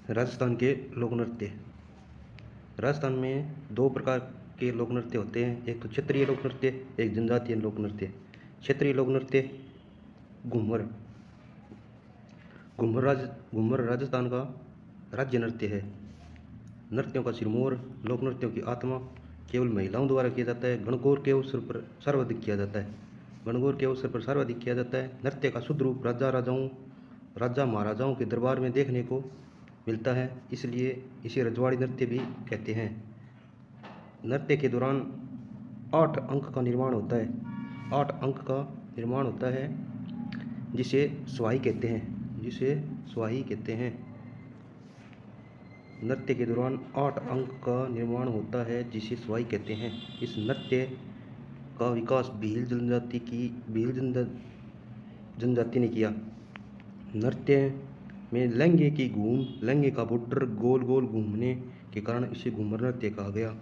राजस्थान के लोक नृत्य। राजस्थान में दो प्रकार के लोक नृत्य होते हैं, एक तो क्षेत्रीय लोक नृत्य, एक जनजातीय लोक नृत्य। क्षेत्रीय लोक नृत्य घूमर। घूमर राजस्थान का राज्य नृत्य है। नृत्यों का सिरमौर, लोक नृत्यों की आत्मा केवल महिलाओं द्वारा किया जाता है। गणगौर के अवसर पर सर्वाधिक किया जाता है। गणगौर के अवसर पर सर्वाधिक किया जाता है। नृत्य का शुद्ध रूप राजा महाराजाओं के दरबार में देखने को मिलता है, इसलिए इसे रजवाड़ी नृत्य भी कहते हैं। नृत्य के दौरान 8 अंक का निर्माण होता है। 8 अंक का निर्माण होता है जिसे स्वाही कहते हैं। नृत्य के दौरान 8 अंक का निर्माण होता है जिसे स्वाही कहते हैं। इस नृत्य का विकास भील जनजाति ने किया। नृत्य में लहंगे का बॉर्डर गोल गोल घूमने के कारण इसे घूमर नृत्य कहा गया।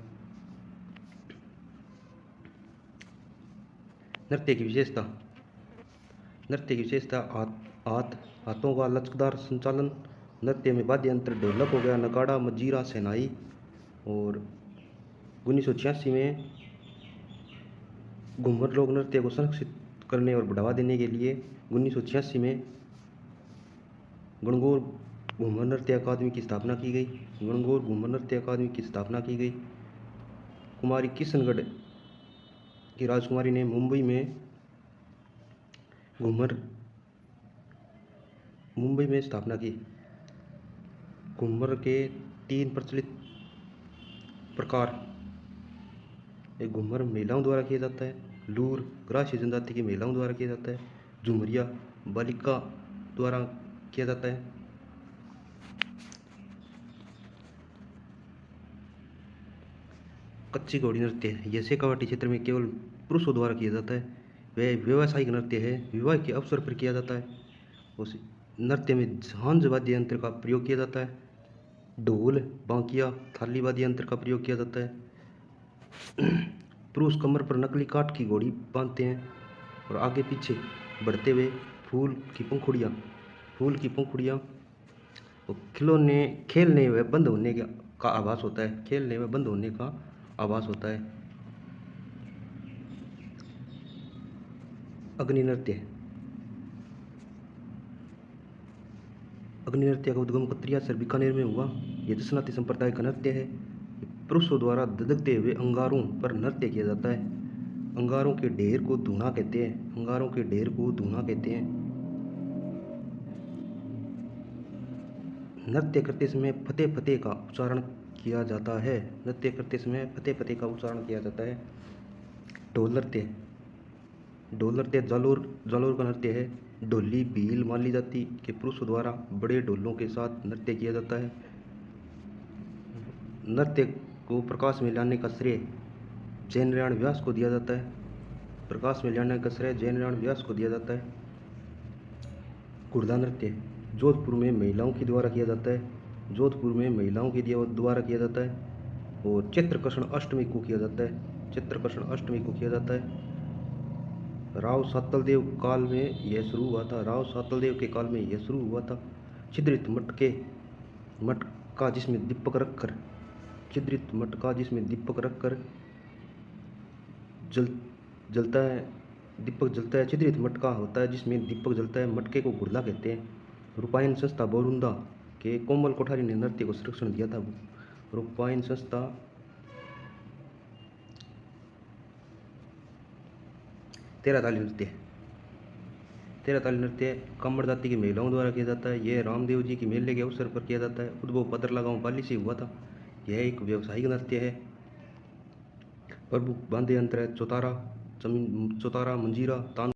नृत्य की विशेषता हाथों का लचकदार संचालन। नृत्य में वाद्य यंत्र ढोलक हो गया, नगाड़ा, मजीरा, शहनाई। और 1986 में घूमर लोक नृत्य को संरक्षित करने और बढ़ावा देने के लिए 1986 में गणगौर घूमर नृत्य अकादमी की स्थापना की गई। कुमारी किशनगढ़ की राजकुमारी ने मुंबई में स्थापना की। घूमर के 3 प्रचलित प्रकार। एक घूमर महिलाओं द्वारा किया जाता है, लूर ग्रासीय जनजाति की महिलाओं द्वारा किया जाता है, झुमरिया बालिका द्वारा किया जाता है। कच्ची घोड़ी नृत्य यह शेखावाटी क्षेत्र में केवल पुरुषों द्वारा किया जाता है। वह व्यावसायिक नृत्य है, विवाह के अवसर पर किया जाता है। उस नृत्य में झांझ वाद्य यंत्र का प्रयोग किया जाता है। ढोल, बांकिया, थाली वाद्य यंत्र का प्रयोग किया जाता है। पुरुष कमर पर नकली काठ की घोड़ी बांधते हैं और आगे पीछे बढ़ते हुए फूल की पंखुड़ियाँ और खेलने व बंद होने का आभास होता है। अग्नि नृत्य का उद्गम कतरिया से बीकानेर में हुआ। यह दशनाती संप्रदाय का नृत्य है। पुरुषों द्वारा धधकते हुए अंगारों पर नृत्य किया जाता है। अंगारों के ढेर को धूना कहते हैं। नृत्य करते समय फतेह का उच्चारण किया जाता है। ढोल नृत्य जालोर का नृत्य है। ढोली भील माली जाति के पुरुषों द्वारा बड़े ढोलों के साथ नृत्य किया जाता है। नृत्य को प्रकाश में लाने का श्रेय जैनयान व्यास को दिया जाता है। कुर्दा नृत्य जोधपुर में महिलाओं के द्वारा किया जाता है। और चित्रकर्षण अष्टमी को किया जाता है। राव सातलदेव के काल में यह शुरू हुआ था। छिद्रित मटका जिसमें दीपक रखकर जलता है। छिद्रित मटका होता है जिसमें दीपक जलता है। मटके को गुरला कहते हैं। रूपायन संस्था बोरुंदा के कोमल कोठारी ने नृत्य को संरक्षण दिया था। रूपायन संस्था। तेरह ताली नृत्य कम्मर जाति की महिलाओं द्वारा किया जाता है। यह रामदेव जी की मेले के अवसर पर किया जाता है। उद्भव पदरला गांव पाली से हुआ था। यह एक व्यावसायिक नृत्य है। प्रमुख वाद्य यंत्र है चौतारा, मंजीरा, तान।